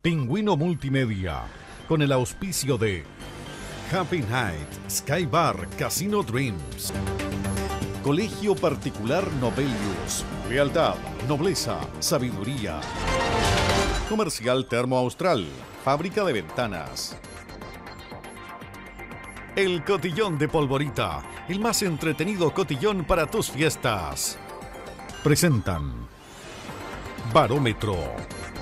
Pingüino Multimedia, con el auspicio de Happy Night, Sky Bar, Casino Dreams, Colegio Particular Nobelius, Lealtad, Nobleza, Sabiduría, Comercial Termo Austral, Fábrica de Ventanas, El Cotillón de Polvorita, el más entretenido cotillón para tus fiestas. Presentan Barómetro,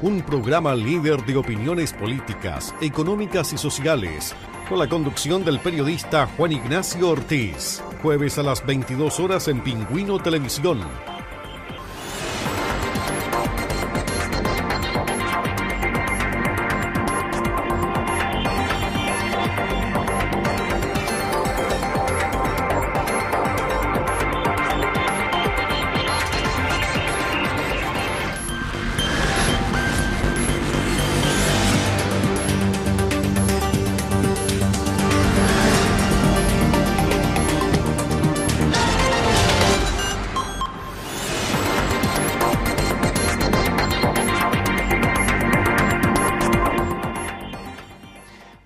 un programa líder de opiniones políticas, económicas y sociales, con la conducción del periodista Juan Ignacio Ortiz. Jueves a las 22 horas en Pingüino Televisión.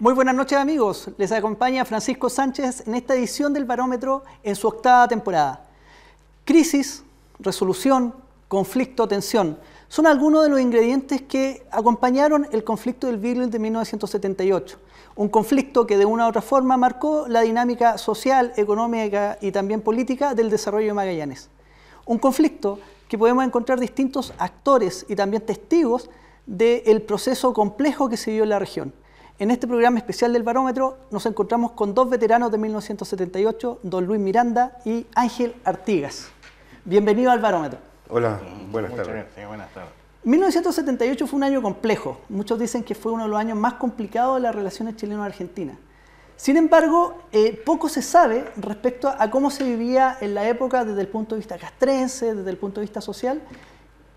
Muy buenas noches, amigos. Les acompaña Francisco Sánchez en esta edición del Barómetro en su 8ª temporada. Crisis, resolución, conflicto, tensión son algunos de los ingredientes que acompañaron el conflicto del Beagle de 1978. Un conflicto que de una u otra forma marcó la dinámica social, económica y también política del desarrollo de Magallanes. Un conflicto que podemos encontrar distintos actores y también testigos del proceso complejo que se vivió en la región. En este programa especial del Barómetro nos encontramos con dos veteranos de 1978, don Luis Miranda y Ángel Artigas. Bienvenido al Barómetro. Hola, buenas tardes. Buenas tardes. 1978 fue un año complejo. Muchos dicen que fue uno de los años más complicados de las relaciones chileno-argentinas. Sin embargo, poco se sabe respecto a cómo se vivía en la época desde el punto de vista castrense, desde el punto de vista social,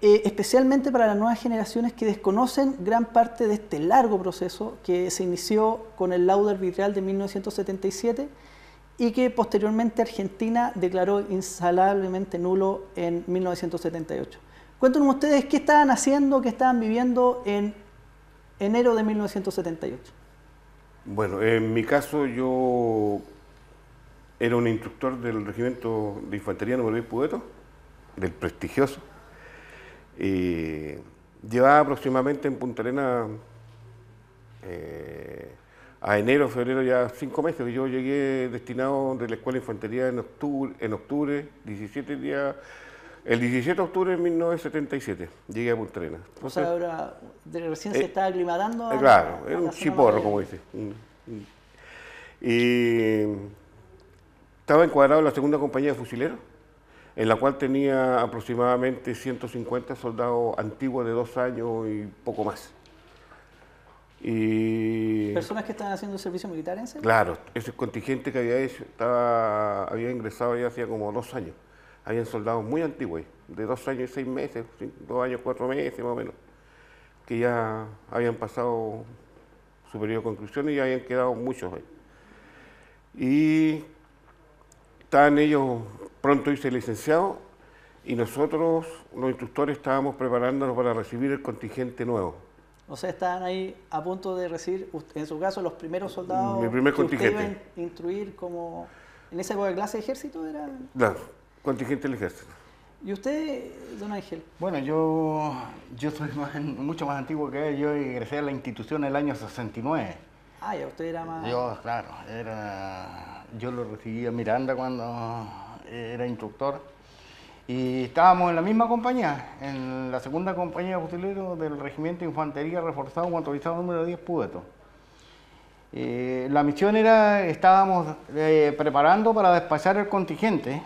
especialmente para las nuevas generaciones que desconocen gran parte de este largo proceso que se inició con el laudo arbitral de 1977 y que posteriormente Argentina declaró insalablemente nulo en 1978. Cuéntenos ustedes qué estaban haciendo, qué estaban viviendo en enero de 1978. Bueno, en mi caso yo era un instructor del Regimiento de Infantería número 10 Pueto, del prestigioso. Llevaba aproximadamente en Punta Arenas a enero, febrero, ya 5 meses. Yo llegué destinado de la Escuela de Infantería en octubre, 17 días, el 17 de octubre de 1977, llegué a Punta Arenas. O sea, ahora recién se estaba aclimatando. Claro, era un chiporro, como dice. Y estaba encuadrado en la segunda compañía de fusileros, en la cual tenía aproximadamente 150 soldados antiguos de 2 años y poco más. ¿Personas que estaban haciendo el servicio militar en serio? Claro, ese contingente que había hecho había ingresado ya hacía como 2 años. Habían soldados muy antiguos, de 2 años y 6 meses, 2 años, 4 meses más o menos, que ya habían pasado su periodo de conclusión y ya habían quedado muchos ahí. Y estaban ellos pronto irse licenciados y nosotros, los instructores, estábamos preparándonos para recibir el contingente nuevo. O sea, estaban ahí a punto de recibir, en su caso, los primeros soldados. Mi primer que contingente. usted iba a instruir como, en esa época de clase de ejército era. Claro, contingente del ejército. ¿Y usted, don Ángel? Bueno, yo soy mucho más antiguo que él. Yo ingresé a la institución en el año 69. Ah, ya usted era más. Yo, claro, yo lo recibí a Miranda cuando era instructor. Y estábamos en la misma compañía, en la segunda compañía de fusileros del Regimiento de Infantería Reforzado Motorizado número 10 Pueto. La misión era, estábamos preparando para despachar el contingente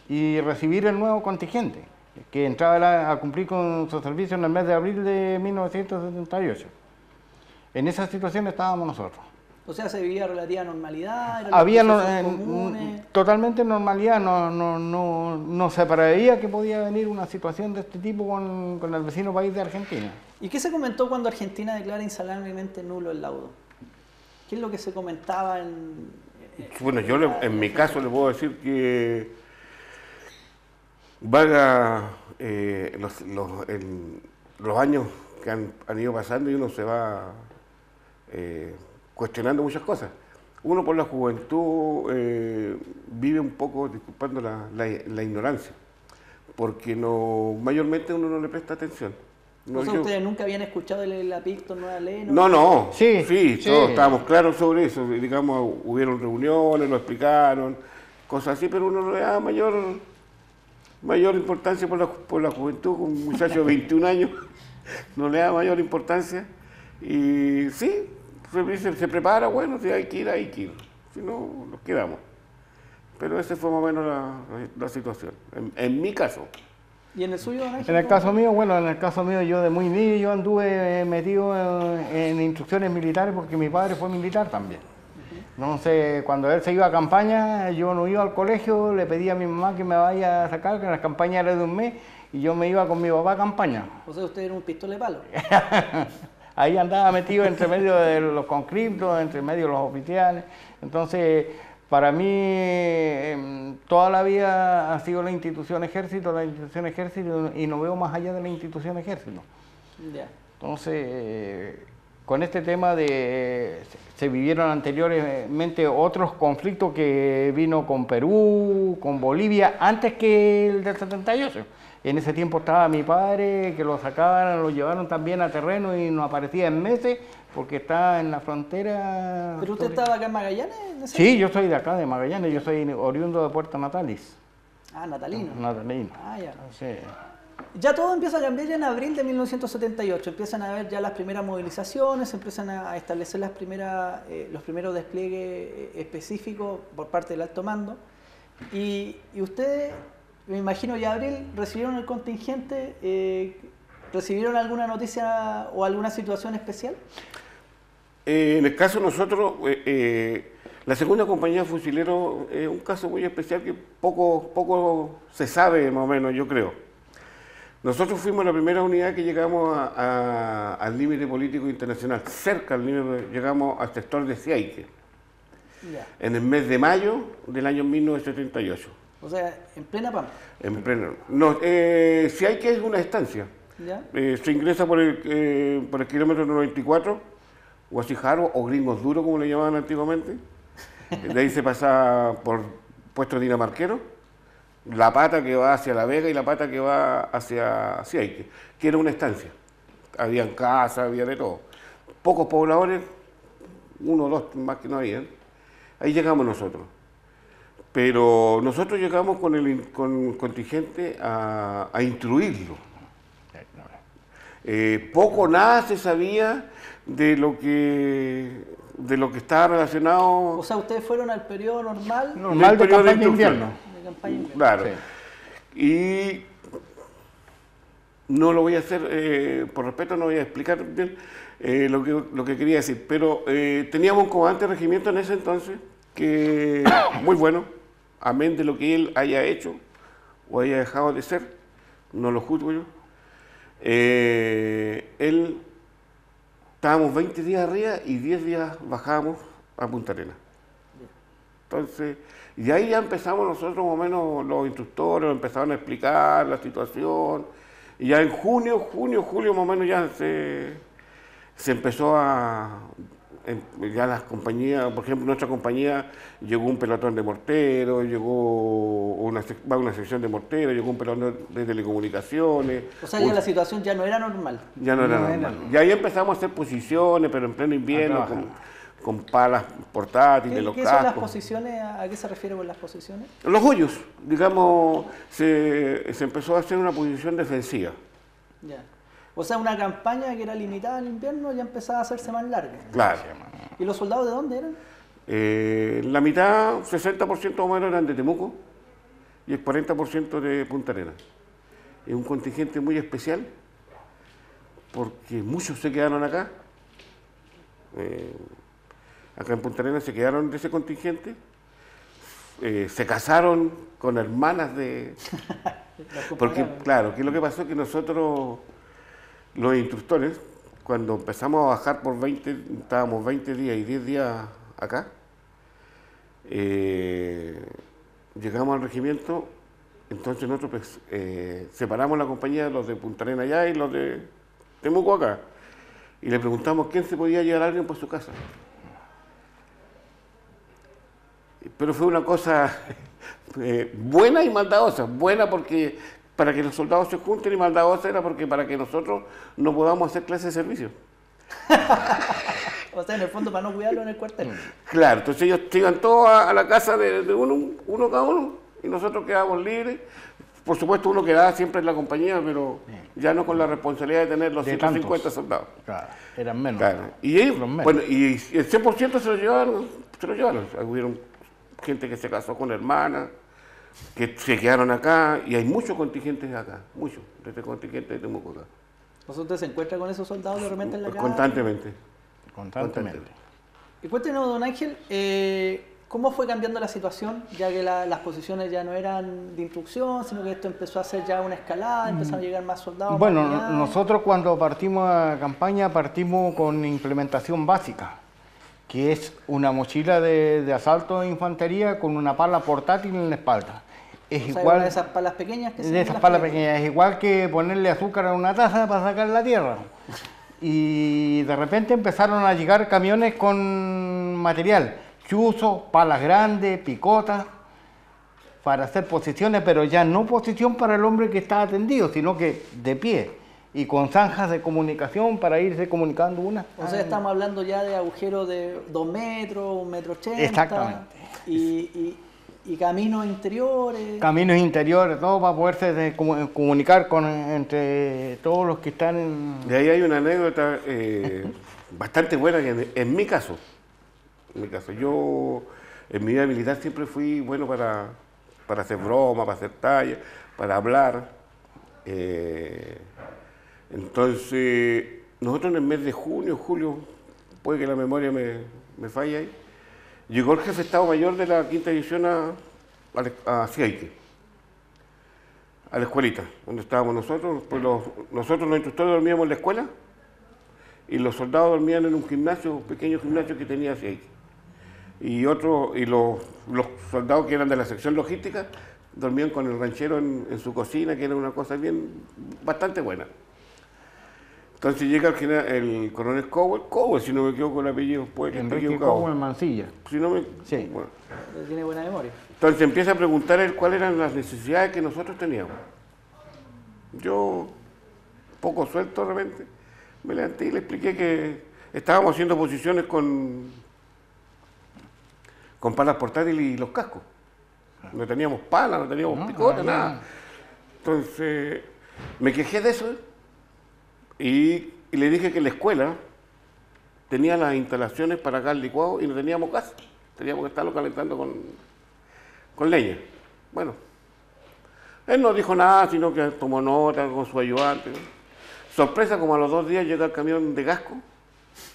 y recibir el nuevo contingente, que entraba a cumplir con su servicio en el mes de abril de 1978. En esa situación estábamos nosotros. O sea, se vivía relativa normalidad. Había totalmente normalidad, no se preveía que podía venir una situación de este tipo con el vecino país de Argentina. ¿Y qué se comentó cuando Argentina declara insalablemente nulo el laudo? ¿Qué es lo que se comentaba Bueno, yo en mi caso le puedo decir que vaga los años que han ido pasando y uno se va cuestionando muchas cosas. Uno por la juventud vive un poco, disculpando la ignorancia, porque mayormente uno no le presta atención. No, O sea, ¿ustedes nunca habían escuchado la Picton Nueva Ley? No. Sí. Todos estábamos claros sobre eso. Digamos, hubieron reuniones, lo explicaron, cosas así, pero uno no le da mayor importancia por la juventud. Un muchacho de 21 años no le da mayor importancia. Y sí, se prepara, bueno, si hay que ir, hay que ir. Si no, nos quedamos. Pero esa fue más o menos la situación, en mi caso. ¿Y en el suyo, don Ángel? En el caso mío, bueno, en el caso mío yo de muy niño yo anduve metido en instrucciones militares porque mi padre fue militar también. Entonces, cuando él se iba a campaña, yo no iba al colegio, le pedía a mi mamá que me vaya a sacar, que la campaña era de un mes, y yo me iba con mi papá a campaña. O sea, usted era un pistola de palo. Ahí andaba metido entre medio de los conscriptos, entre medio de los oficiales. Entonces, para mí, toda la vida ha sido la institución ejército, y no veo más allá de la institución ejército. Ya. Entonces, con este tema se vivieron anteriormente otros conflictos que vino con Perú, con Bolivia, antes que el del 78. En ese tiempo estaba mi padre, que lo sacaban, lo llevaron también a terreno y no aparecía en meses, porque está en la frontera. ¿Pero usted estaba acá en Magallanes? Sí, yo soy de acá, de Magallanes, yo soy oriundo de Puerto Natalis. Ah, natalino. Natalino. Ah, ya. Sí. Ya todo empieza a cambiar ya en abril de 1978. Empiezan a haber ya las primeras movilizaciones, empiezan a establecer los primeros despliegues específicos por parte del alto mando. Y ustedes, me imagino ya abril, recibieron el contingente, ¿recibieron alguna noticia o alguna situación especial? En el caso de nosotros, la segunda compañía de fusileros es un caso muy especial que poco se sabe, más o menos, yo creo. Nosotros fuimos la primera unidad que llegamos al límite político internacional, cerca al límite, llegamos al sector de Siaique, en el mes de mayo del año 1978. O sea, en plena Pampa. En pleno. No, Siaique es una estancia. ¿Ya? Se ingresa por el kilómetro 94, Huasijaro o Gringos Duros, como le llamaban antiguamente. De ahí se pasa por puesto dinamarquero, la pata que va hacia La Vega y la pata que va hacia Siaique, que era una estancia. Habían casas, había de todo. Pocos pobladores, uno o dos más que no habían. Ahí llegamos nosotros. Pero nosotros llegamos con el contingente a instruirlo. Poco nada se sabía de lo que estaba relacionado. O sea, ustedes fueron al periodo normal. Normal de campaña de invierno. De campaña invierno. Claro. Sí. Y no lo voy a hacer, por respeto no voy a explicar bien lo que quería decir, pero teníamos un comandante de regimiento en ese entonces, que muy bueno, amén de lo que él haya hecho o haya dejado de ser, no lo juzgo yo. Estábamos 20 días arriba y 10 días bajábamos a Punta Arenas. Entonces, y ahí ya empezamos nosotros, más o menos, los instructores empezaron a explicar la situación. Y ya en julio, más o menos, ya se empezó ya las compañías, por ejemplo, nuestra compañía llegó un pelotón de morteros, llegó una sección de morteros, llegó un pelotón de telecomunicaciones. O sea, ya la situación ya no era normal. Ya no era normal. Y ahí empezamos a hacer posiciones, pero en pleno invierno, con palas portátiles, los ¿Qué cascos. son las posiciones? ¿A qué se refiere con las posiciones? Los hoyos, digamos, se empezó a hacer una posición defensiva. Ya. O sea, una campaña que era limitada al invierno ya empezaba a hacerse más larga. Claro. ¿Y los soldados de dónde eran? La mitad, 60% más o menos, eran de Temuco y el 40% de Punta Arenas. Es un contingente muy especial porque muchos se quedaron acá. Acá en Punta Arenas se quedaron de ese contingente. Se casaron con hermanas de... Porque, claro, que lo que pasó es que nosotros, los instructores, cuando empezamos a bajar por 20, estábamos 20 días y 10 días acá, llegamos al regimiento, entonces nosotros separamos la compañía, los de Punta Arenas allá y los de Temuco acá. Y le preguntamos quién se podía llevar a alguien por su casa. Pero fue una cosa buena y maldadosa. Buena porque para que los soldados se junten, y maldadosa era porque para que nosotros no podamos hacer clase de servicio. O sea, en el fondo para no cuidarlo en el cuartel. Claro, entonces ellos iban todos a la casa de uno cada uno, y nosotros quedábamos libres. Por supuesto, uno quedaba siempre en la compañía, pero ya no con la responsabilidad de tener los 150 soldados. Claro, eran menos. Claro. Y ellos, menos. bueno, y el 100% se lo llevaron. Hubieron gente que se casó con hermanas, que se quedaron acá, y hay muchos contingentes acá, muchos, de este contingente de Temuco acá. ¿Usted se encuentra con esos soldados de repente en la calle? Constantemente. Y cuéntenos, don Ángel, ¿cómo fue cambiando la situación? Ya que las posiciones ya no eran de instrucción, sino que esto empezó a ser ya una escalada, empezaron a llegar más soldados. Bueno, más nosotros cuando partimos a campaña partimos con implementación básica, que es una mochila de asalto de infantería con una pala portátil en la espalda. Es igual de esas palas pequeñas que se de esas palas pequeñas, es igual que ponerle azúcar a una taza para sacar la tierra. Y de repente empezaron a llegar camiones con material, chuzos, palas grandes, picotas, para hacer posiciones, pero ya no posición para el hombre que está atendido, sino que de pie y con zanjas de comunicación para irse comunicando una. O sea, estamos hablando ya de agujeros de 2 metros, 1,80 metros. Exactamente. Y caminos interiores. Caminos interiores, todo para poderse comunicar entre todos los que están en... De ahí hay una anécdota bastante buena que en mi caso, yo en mi vida militar siempre fui bueno para hacer broma, para hacer talla, para hablar. Entonces, nosotros en el mes de junio, julio, puede que la memoria me falle ahí, llegó el jefe de Estado Mayor de la quinta división a Ciaique, a la escuelita, donde estábamos nosotros. Pues nosotros los instructores dormíamos en la escuela y los soldados dormían en un gimnasio, un pequeño gimnasio que tenía Ciaique. Y los soldados que eran de la sección logística dormían con el ranchero en su cocina, que era una cosa bastante buena. Entonces llega el coronel Cowell, si no me equivoco el apellido, Enrique Cowell Mancilla. Si no me, sí. Bueno. Tiene buena memoria. Entonces empieza a preguntar él cuáles eran las necesidades que nosotros teníamos. Yo, poco suelto de repente, me levanté y le expliqué que estábamos haciendo posiciones con palas portátiles y los cascos. No teníamos palas, no teníamos picota, nada. Entonces me quejé de eso y le dije que la escuela tenía las instalaciones para gas licuado y no teníamos gas. Teníamos que estarlo calentando con leña. Bueno, él no dijo nada, sino que tomó nota con su ayudante. Sorpresa, como a los 2 días llega el camión de Gasco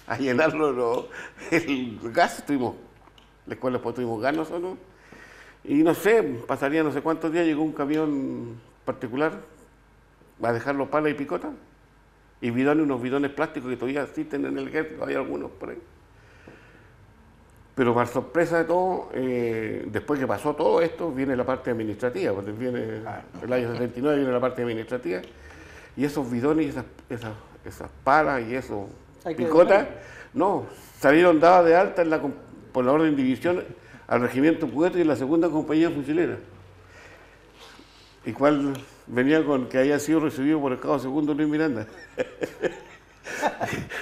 a llenarlo el gas. La escuela después tuvimos gas nosotros. Y no sé, pasaría no sé cuántos días, llegó un camión particular a dejar los palas y picotas. Y unos bidones plásticos que todavía existen en el ejército, hay algunos por ahí. Pero para sorpresa de todo, después que pasó todo esto, viene la parte administrativa, porque viene el año 79, viene la parte administrativa, y esos bidones y esas palas y esos picotas, no, salieron dadas de alta por la orden de división al regimiento Pueto y en la segunda compañía fusilera. Y cuál venía con que había sido recibido por el cabo segundo Luis Miranda.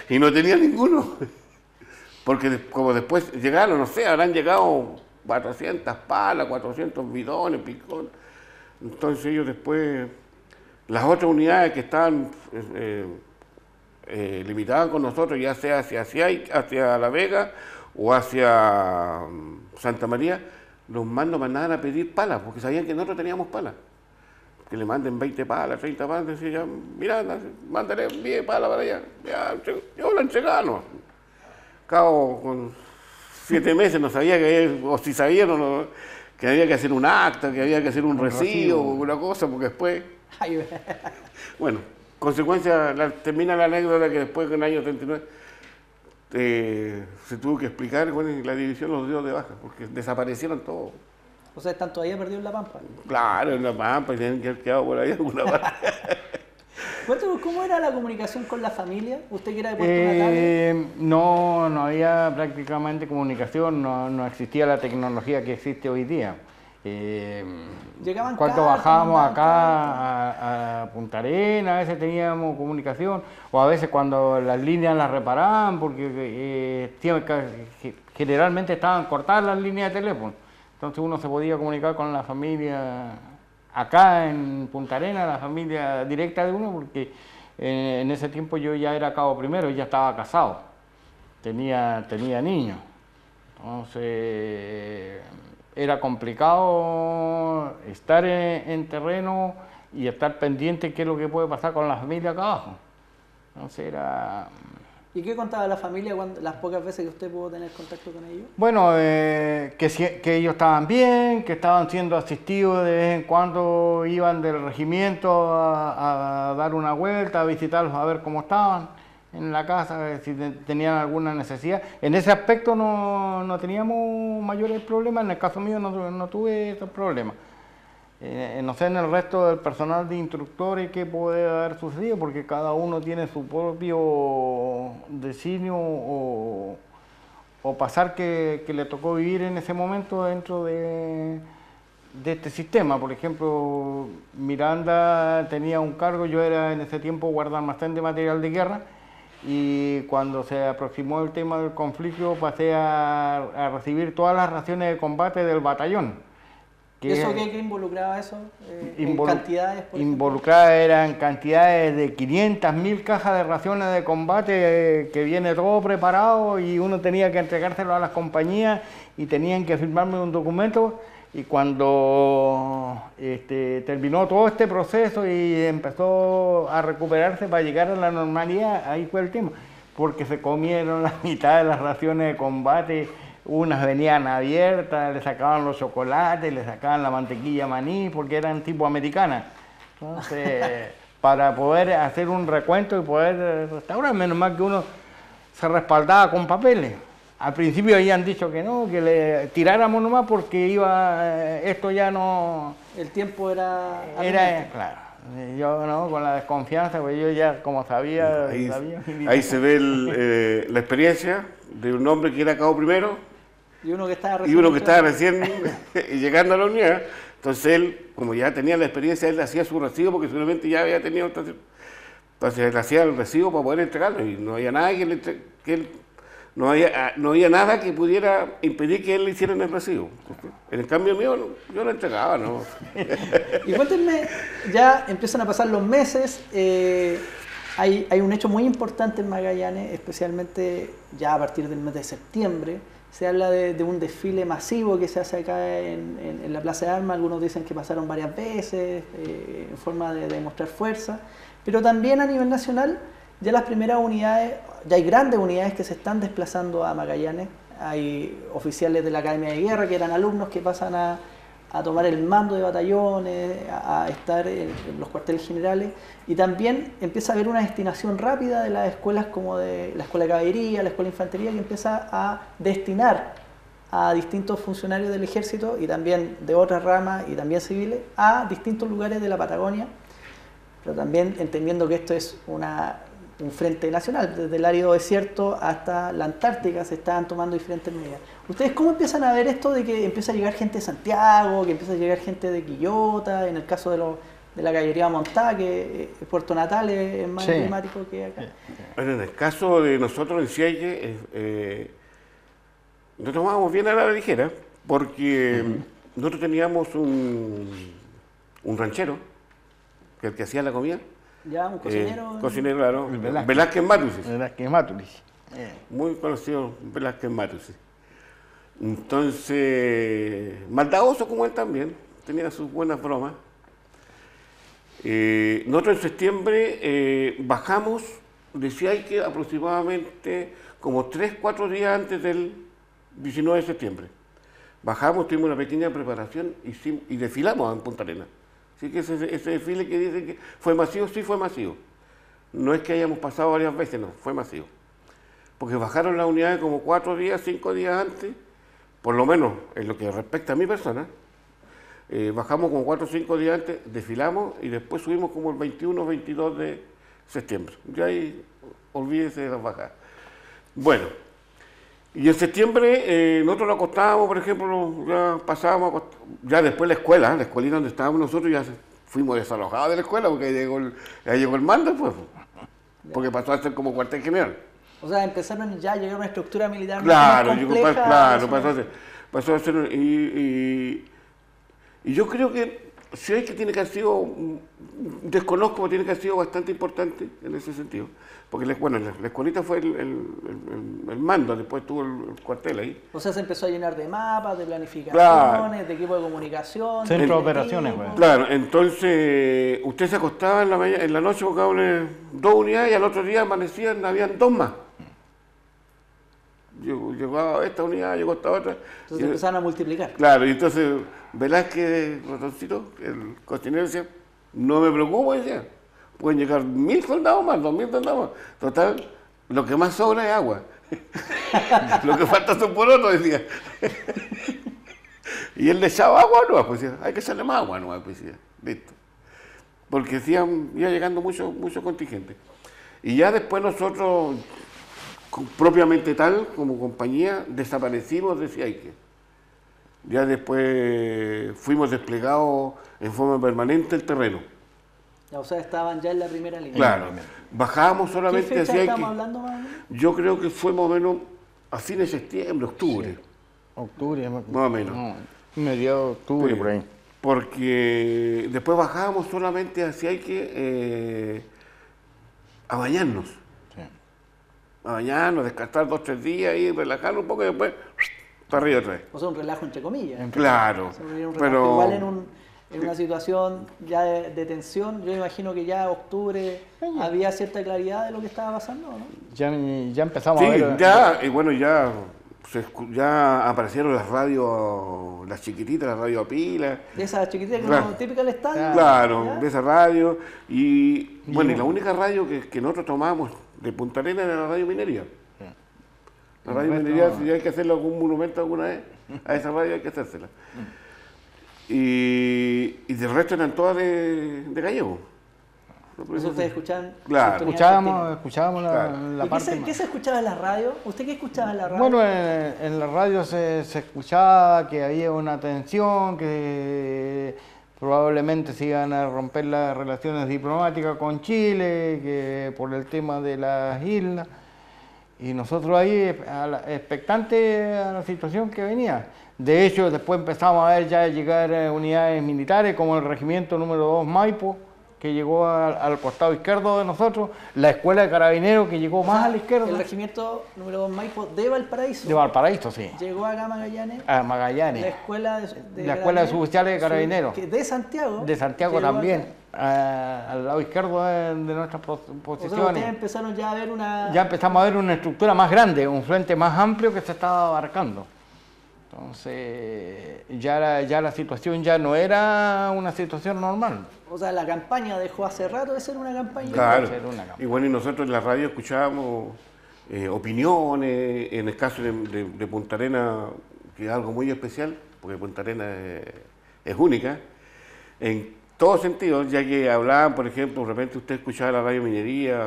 Y no tenía ninguno. Porque como después llegaron, no sé, habrán llegado 400 palas, 400 bidones, picón. Entonces ellos después, las otras unidades que estaban limitadas con nosotros, ya sea hacia La Vega o hacia Santa María, los mandaban a pedir palas, porque sabían que nosotros teníamos palas. Que le manden 20 palas, 30 palas, decía, Miranda, mandaré 10 palas para allá. Ya, yo la entregaba, no. Cabo con 7 meses no sabía o si sabían o no, que había que hacer un acta, que había que hacer un recibo, una cosa, porque después... Bueno, consecuencia, termina la anécdota que después en el año 39 se tuvo que explicar, bueno, y la división los dio de baja, porque desaparecieron todos. O sea, están todavía perdidos en La Pampa. Claro, en La Pampa, y tienen que haber quedado por ahí alguna parte. Cuéntame, ¿cómo era la comunicación con la familia? ¿Usted que era de Puerto Natales? No había prácticamente comunicación, no existía la tecnología que existe hoy día. Llegaban Cuando cartas, bajábamos mandaban acá a Punta Arenas, a veces teníamos comunicación, o a veces cuando las líneas las reparaban, porque generalmente estaban cortadas las líneas de teléfono. Entonces uno se podía comunicar con la familia acá en Punta Arenas, la familia directa de uno, porque en ese tiempo yo ya era cabo primero, ya estaba casado, tenía niños. Entonces era complicado estar en terreno y estar pendiente de qué es lo que puede pasar con la familia acá abajo. Entonces era... ¿Y qué contaba la familia las pocas veces que usted pudo tener contacto con ellos? Bueno, que ellos estaban bien, que estaban siendo asistidos de vez en cuando, iban del regimiento a dar una vuelta, a visitarlos, a ver cómo estaban en la casa, si tenían alguna necesidad. En ese aspecto no teníamos mayores problemas, en el caso mío no tuve esos problemas. No sé en el resto del personal de instructores qué puede haber sucedido, porque cada uno tiene su propio designio o pasar que le tocó vivir en ese momento dentro de este sistema. Por ejemplo, Miranda tenía un cargo, yo era en ese tiempo guardalmacén de material de guerra, y cuando se aproximó el tema del conflicto pasé a recibir todas las raciones de combate del batallón. ¿Eso qué involucraba eso? ¿En cantidades, por involucrada eran cantidades de 500.000 cajas de raciones de combate que viene todo preparado y uno tenía que entregárselo a las compañías y tenían que firmarme un documento, y cuando terminó todo este proceso y empezó a recuperarse para llegar a la normalidad, ahí fue el tema, porque se comieron la mitad de las raciones de combate. Unas venían abiertas, le sacaban los chocolates, le sacaban la mantequilla maní, porque eran tipo americanas. Entonces, para poder hacer un recuento y poder restaurar, menos mal que uno se respaldaba con papeles. Al principio habían dicho que no, que le tiráramos nomás porque esto ya no... El tiempo era claro. Yo no, con la desconfianza, pues yo ya como sabía... Ahí se ve la experiencia de un hombre que era cabo primero, y uno que estaba recién llegando a la unidad. Entonces él, como ya tenía la experiencia, él hacía su recibo porque seguramente ya había tenido... Entonces él hacía el recibo para poder entregarlo, y no había nada no había nada que pudiera impedir que él le hiciera el recibo. En el cambio mío, yo lo entregaba, ¿no? Y cuéntenme, ya empiezan a pasar los meses, hay un hecho muy importante en Magallanes, especialmente ya a partir del mes de septiembre. Se habla de un desfile masivo que se hace acá en la Plaza de Armas. Algunos dicen que pasaron varias veces en forma de demostrar fuerza, pero también a nivel nacional ya las primeras unidades, ya hay grandes unidades que se están desplazando a Magallanes. Hay oficiales de la Academia de Guerra que eran alumnos que pasan a tomar el mando de batallones, a estar en los cuarteles generales, y también empieza a haber una destinación rápida de las escuelas como de la Escuela de Caballería, la Escuela de Infantería, que empieza a destinar a distintos funcionarios del ejército y también de otras ramas y también civiles a distintos lugares de la Patagonia, pero también entendiendo que esto es un frente nacional, desde el árido desierto hasta la Antártica se están tomando diferentes medidas. ¿Ustedes cómo empiezan a ver esto de que empieza a llegar gente de Santiago, que empieza a llegar gente de Quillota, en el caso de la caballería montada, que Puerto Natales es más emblemático que acá? Bueno, en el caso de nosotros en Siague, nos tomábamos bien a la ligera, porque nosotros teníamos un ranchero, que el que hacía la comida. Ya, un cocinero. Cocinero, claro. Velázquez Matusis. Velázquez Matusis. Muy conocido, Velázquez Matusis. Entonces, maldadoso como él también, tenía sus buenas bromas. Nosotros en septiembre bajamos de Siague aproximadamente como 3-4 días antes del 19 de septiembre. Bajamos, tuvimos una pequeña preparación y desfilamos en Punta Arenas. Así que ese desfile que dicen que fue masivo, sí fue masivo. No es que hayamos pasado varias veces, no, fue masivo. Porque bajaron las unidades como 4 días, 5 días antes, por lo menos en lo que respecta a mi persona. Bajamos como 4 o 5 días antes, desfilamos y después subimos como el 21 o 22 septiembre. Ya ahí olvídese de las bajadas. Bueno, y en septiembre nosotros nos acostábamos, por ejemplo, ya pasábamos, ya después la escuelita donde estábamos nosotros, ya fuimos desalojados de la escuela porque ya llegó el mando, pues, porque pasó a ser como cuartel general. O sea, empezaron ya a llegar a una estructura militar Claro, más compleja. claro, pasó a ser, y yo creo que si hay que tiene que haber sido, desconozco, tiene que haber sido bastante importante en ese sentido. Porque la escuelita fue el mando, después tuvo el cuartel ahí. O sea, se empezó a llenar de mapas, de planificaciones, Claro. de equipo de comunicación. Centro de operaciones, güey. Claro, entonces usted se acostaba en la noche buscaba 2 unidades y al otro día amanecían, habían 2 más. Llegó esta unidad, llegó esta otra. Entonces empezaron a multiplicar. Claro, y entonces Velázquez, ratoncito, el cocinero decía, no me preocupo, decía, pueden llegar 1000 soldados más, 2000 soldados más. Total, lo que más sobra es agua. Lo que falta son porotos, decía. Y él le echaba agua, no, pues decía, hay que echarle más agua, no, pues decía, listo. Porque decían, iba llegando mucho contingente. Y ya después nosotros, propiamente tal, como compañía, desaparecimos de Siaique. Ya después fuimos desplegados en forma permanente el terreno. O sea, estaban ya en la primera línea. Claro, bajábamos ¿Qué solamente fecha hacia estamos Siaique. hablando más o menos? Yo creo que fue más o menos a fines de septiembre, octubre. Sí. Octubre, Más o menos. No, mediados de octubre, Sí, por ahí. porque después bajábamos solamente hacia Siaique a bañarnos. Sí. A bañarnos, descansar 2 o 3 días y relajarnos un poco y después para arriba otra vez. O sea, un relajo entre comillas. Claro, O sea, un relajo. pero Igual en una situación ya de tensión, yo imagino que ya octubre había cierta claridad de lo que estaba pasando, ¿no? Ya empezamos sí, a ver. ya, y bueno, ya aparecieron las radios, las chiquititas, las radios a pila. De esas chiquititas que Claro. son típicas del estadio. Claro, ¿ya? de esa radio. Y bueno, y la única radio que nosotros tomamos de Punta Arenas era la radio Minería. La radio Minería, si hay que hacerle algún monumento alguna vez, a esa radio hay que hacérsela. Y del resto eran todas de Gallego. Por eso ustedes escuchaban. Claro. sintonía Escuchábamos Claro. la ¿Y parte qué se escuchaba en la radio? ¿Usted qué escuchaba en la radio? Bueno, en la radio se escuchaba que había una tensión, que probablemente se iban a romper las relaciones diplomáticas con Chile, que por el tema de las islas. Y nosotros ahí expectantes a la situación que venía. De hecho, después empezamos a ver ya llegar unidades militares como el regimiento número 2 Maipo, que llegó al costado izquierdo de nosotros, la escuela de carabineros que llegó más a la izquierda. El regimiento número 2 Maipo de Valparaíso. De Valparaíso, sí. Llegó acá a Magallanes. A Magallanes. La escuela La escuela de suboficiales de carabineros. De Santiago. De Santiago llegó también, acá. al lado izquierdo de nuestras O sea, posiciones. ustedes empezaron ya a ver una... Ya empezamos a ver una estructura más grande, un frente más amplio que se estaba abarcando. Entonces, ya la situación ya no era una situación normal. O sea, la campaña dejó hace rato de ser una campaña. Claro. Hacer una campaña. Y bueno, y nosotros en la radio escuchábamos opiniones, en el caso de Punta Arenas, que es algo muy especial, porque Punta Arenas es única, en todos sentidos, ya que hablaban, por ejemplo, de repente usted escuchaba la radio Minería,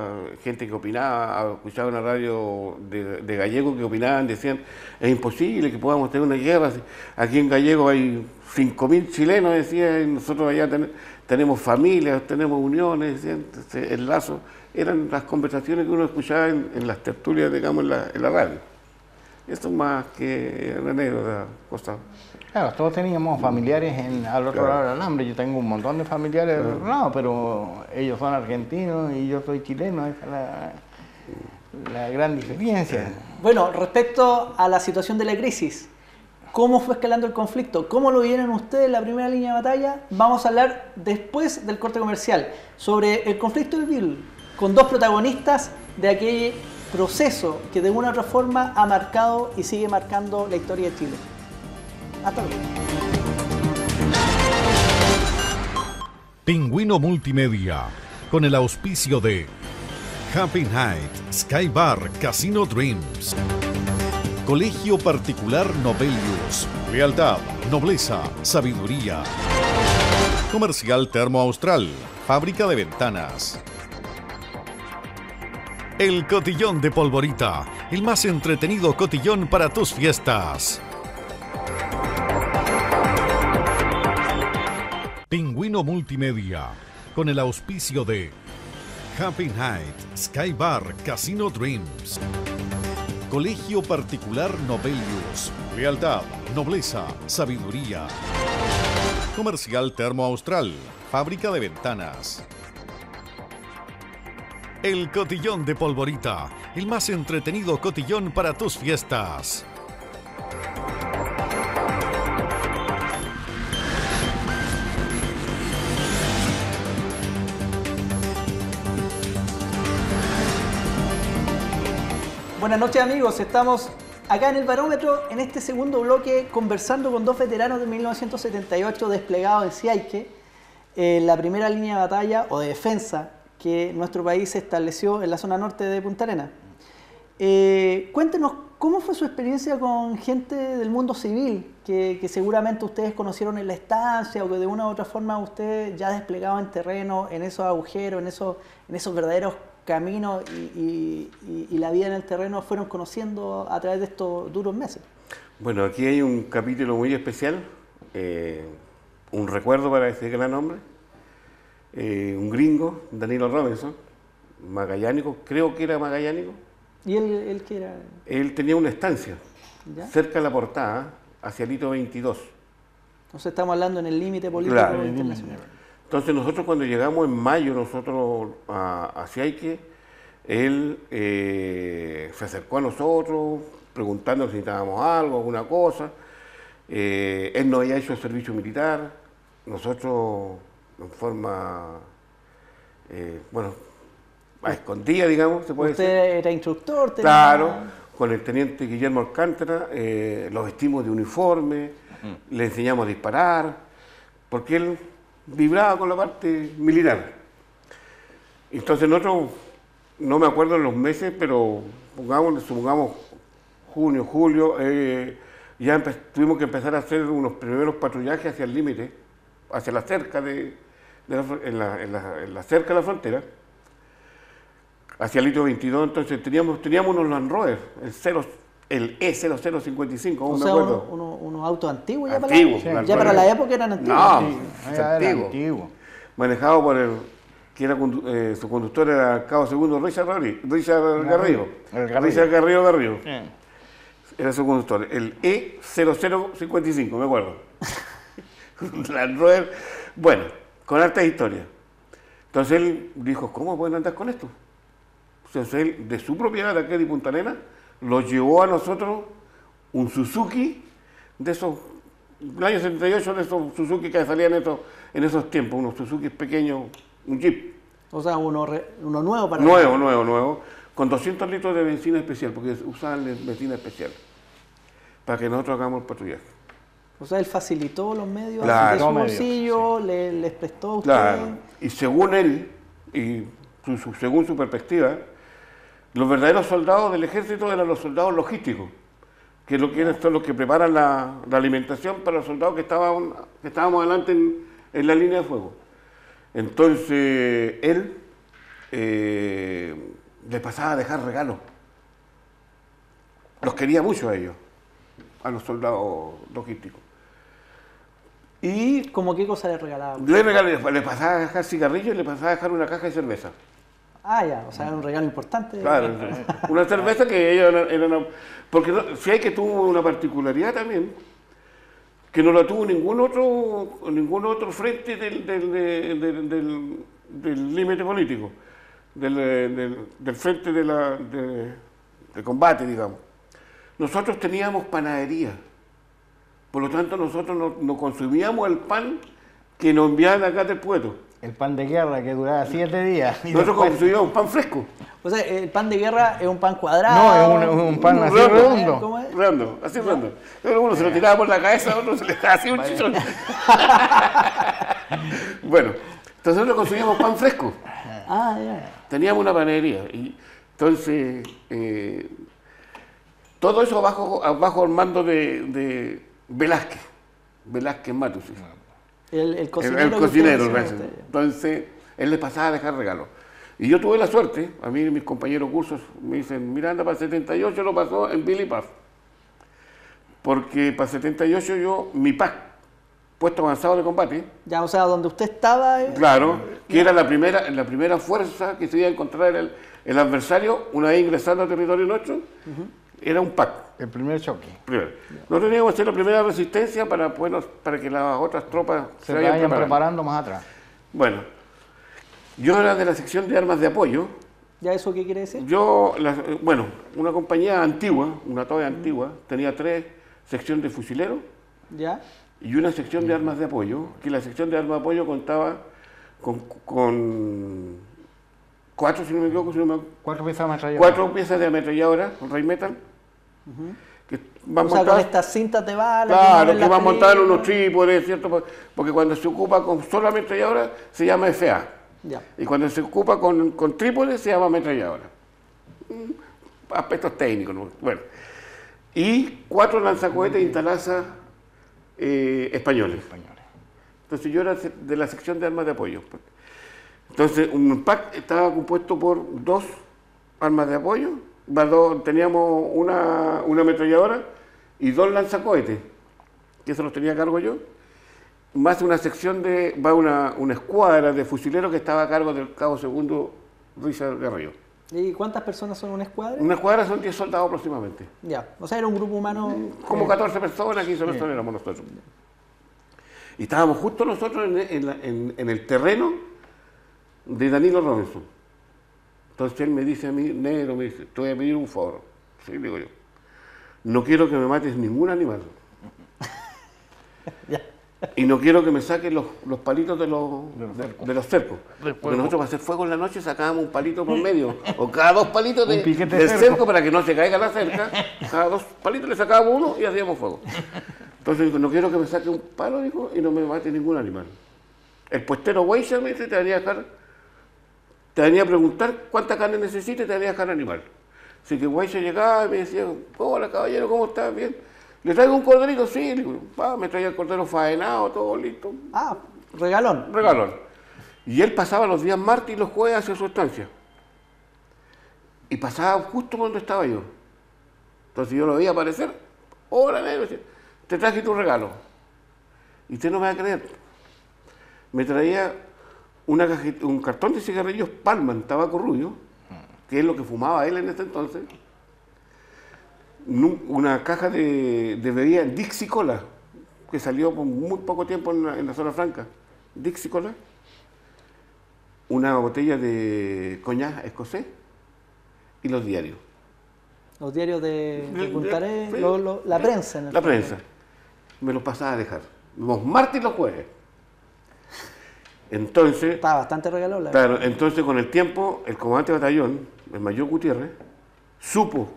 gente que opinaba, escuchaba una radio de gallegos que opinaban, decían, es imposible que podamos tener una guerra, aquí en Gallego hay 5.000 chilenos, decían, y nosotros allá tenemos familias, tenemos uniones, decían, el lazo, eran las conversaciones que uno escuchaba en las tertulias, digamos, en la radio. Esto más que una anécdota, cosas. Claro, todos teníamos familiares al otro lado del alambre. Yo tengo un montón de familiares del otro lado, pero ellos son argentinos y yo soy chileno. Esa es la gran diferencia. Bueno, respecto a la situación de la crisis, ¿cómo fue escalando el conflicto? ¿Cómo lo vieron ustedes en la primera línea de batalla? Vamos a hablar después del corte comercial sobre el conflicto del Bill, con 2 protagonistas de aquel proceso que de una u otra forma ha marcado y sigue marcando la historia de Chile. Hasta luego. Pingüino Multimedia, con el auspicio de Happy Night, Sky Bar, Casino Dreams, Colegio Particular Nobelius, Lealtad, Nobleza, Sabiduría, Comercial Termo Austral, Fábrica de Ventanas, El cotillón de Polvorita, el más entretenido cotillón para tus fiestas. Pingüino Multimedia, con el auspicio de Happy Night, Sky Bar, Casino Dreams. Colegio Particular Novelius, lealtad, nobleza, sabiduría. Comercial Termo Austral, fábrica de ventanas. El cotillón de Polvorita, el más entretenido cotillón para tus fiestas. Buenas noches amigos, estamos acá en el Barómetro en este segundo bloque conversando con dos veteranos de 1978 desplegados en Siayque, la primera línea de batalla o de defensa que nuestro país se estableció en la zona norte de Punta Arenas. Cuéntenos cómo fue su experiencia con gente del mundo civil que seguramente ustedes conocieron en la estancia o que de una u otra forma ustedes ya desplegados en terreno, en esos agujeros, en esos verdaderos caminos y la vida en el terreno fueron conociendo a través de estos duros meses. Bueno, aquí hay un capítulo muy especial, un recuerdo para ese gran hombre, un gringo, Danilo Robinson, magallánico, creo que era magallánico. ¿Y él qué era? Él tenía una estancia, ¿Ya? cerca de la Portada, hacia el hito 22. Entonces estamos hablando en el límite político Claro. internacional. Entonces nosotros cuando llegamos en mayo nosotros a Siayque, él se acercó a nosotros preguntando si necesitábamos algo, alguna cosa. Él no había hecho el servicio militar. Nosotros en forma, bueno, a escondida, digamos, se puede decir. ¿Usted era instructor? Claro, con el teniente Guillermo Alcántara, lo vestimos de uniforme, le enseñamos a disparar, porque él vibraba con la parte militar. Entonces nosotros, no me acuerdo en los meses, pero supongamos junio, julio, ya tuvimos que empezar a hacer unos primeros patrullajes hacia el límite, hacia la cerca en la cerca de la frontera, hacia el hito 22. Entonces teníamos unos Land Rover, el E0055, O aún me sea, acuerdo. unos autos antiguos ya, Antiguos, para, Land ya para Rover. la época eran antiguos. No, Sí, es era antiguo. antiguo. Manejado por que era su conductor era el cabo segundo Richard Garrido. El Garrido. Richard Garrido. Sí. Era su conductor, el E0055, me acuerdo. Land Rover. Bueno, con hartas historias. Entonces él dijo, ¿cómo pueden andar con esto? Entonces él, de su propiedad de aquí de Punta Arenas, lo llevó a nosotros un Suzuki de esos, el año 78, de esos Suzuki que salían en esos tiempos, unos Suzuki pequeños, un Jeep. O sea, uno nuevo para... Nuevo, con 200 litros de benzina especial, porque usaban benzina especial, para que nosotros hagamos el patrullaje. O sea, él facilitó los medios Claro. de su Los medios, bolsillo, les prestó a ustedes. Claro, y según él, y según su perspectiva, los verdaderos soldados del ejército eran los soldados logísticos, que son los que preparan la alimentación para los soldados que estábamos adelante en la línea de fuego. Entonces, él le pasaba a dejar regalos. Los quería mucho a ellos, a los soldados logísticos. Y ¿Cómo qué cosa le regalaba? le pasaba a dejar cigarrillos y le pasaba a dejar una caja de cerveza. Ah, ya, o sea, era un regalo importante. Claro, una cerveza que ellos eran... Porque si hay que tuvo una particularidad también, que no la tuvo ningún otro frente del límite político, del frente de combate, digamos. Nosotros teníamos panadería, por lo tanto nosotros no consumíamos el pan que nos enviaban acá del pueblo. El pan de guerra que duraba 7 días. Y Nosotros después- consumíamos pan fresco, O sea, el pan de guerra es un pan cuadrado. No, es un pan así redondo. redondo. ¿Cómo es? redondo, así redondo. Pero uno se lo tiraba por la cabeza, otro se le hacía un chichón. Bueno, entonces nosotros consumíamos pan fresco. Ah, ya. Teníamos una panadería. Y entonces, todo eso bajo el mando de Velázquez Matus. El El cocinero. que cocinero, usted gracias. menciona. Entonces, él le pasaba a dejar regalos. Y yo tuve la suerte, a mí mis compañeros cursos me dicen, Miranda para el 78 lo pasó en Billy Paz. Porque para el 78 mi PAC, puesto avanzado de combate, Ya, o sea, donde usted estaba... claro, que era la primera fuerza que se iba a encontrar el adversario una vez ingresando al territorio nuestro, era un PAC. El primer choque. Primero. Nosotros teníamos que hacer la primera resistencia para que las otras tropas Se vayan preparando más atrás. Bueno, yo era de la sección de armas de apoyo. ¿Ya eso qué quiere decir? Una compañía antigua, una TOE antigua, tenía 3 secciones de fusileros ¿Ya? y una sección de armas de apoyo, que la sección de armas de apoyo contaba con 4, si no me equivoco, 4 piezas de ametralladora. 4 piezas de ametralladora, con Rheinmetall, que van O sea, con montadas, estas cintas de bala... claro, uno que ve van en la montadas en película. unos trípodes, ¿cierto? Porque cuando se ocupa con solo ametralladora se llama FA. Ya. Y cuando se ocupa con trípodes se llama ametralladora. Aspectos técnicos, ¿no? Bueno. Y 4 lanzacohetes Intalasa españoles. Entonces yo era de la sección de armas de apoyo. Entonces un PAC estaba compuesto por 2 armas de apoyo, teníamos una ametralladora y 2 lanzacohetes, que eso los tenía a cargo yo, más una sección una escuadra de fusileros que estaba a cargo del cabo segundo Richard Garrido. ¿Y cuántas personas son una escuadra? Una escuadra son 10 soldados aproximadamente. Ya, o sea, era un grupo humano... Como 14 personas, 15 personas éramos nosotros. Y estábamos justo nosotros en el terreno de Danilo Robinson. Entonces él me dice a mí, negro, me dice, te voy a pedir un favor. Sí, digo yo. No quiero que me mates ningún animal. Ya. Y no quiero que me saques los palitos de los cercos. Porque nosotros para hacer fuego en la noche sacábamos un palito por medio, o cada 2 palitos del cerco para que no se caiga la cerca. Cada 2 palitos le sacábamos uno y hacíamos fuego. Entonces dijo, no quiero que me saque un palo, dijo, y no me mate ningún animal. El puestero Weisha me dice, te venía a preguntar cuánta carne necesita y te venía a dejar animal. Así que Weisha llegaba y me decía, hola caballero, ¿cómo estás? Bien. ¿Le traigo un corderito? Sí, le digo, me traía el cordero faenado, todo listo. Ah, regalón. Regalón. Y él pasaba los días martes y los jueves hacia su estancia. Y pasaba justo cuando estaba yo. Entonces yo lo veía aparecer. Hola, negro, te traje tu regalo. Y usted no me va a creer. Me traía un cartón de cigarrillos Palman, tabaco rubio, que es lo que fumaba él en ese entonces. Una caja de bebida Dixie Cola, que salió por muy poco tiempo en la zona franca. Dixie Cola. Una botella de coñac escocés y los diarios. Los diarios de Punta Arenas, sí. la prensa. En el La fondo. prensa. Me los pasaba a dejar. Los martes y los jueves. Entonces, Estaba bastante regalón, la claro, entonces con el tiempo, el comandante de batallón, el mayor Gutiérrez, supo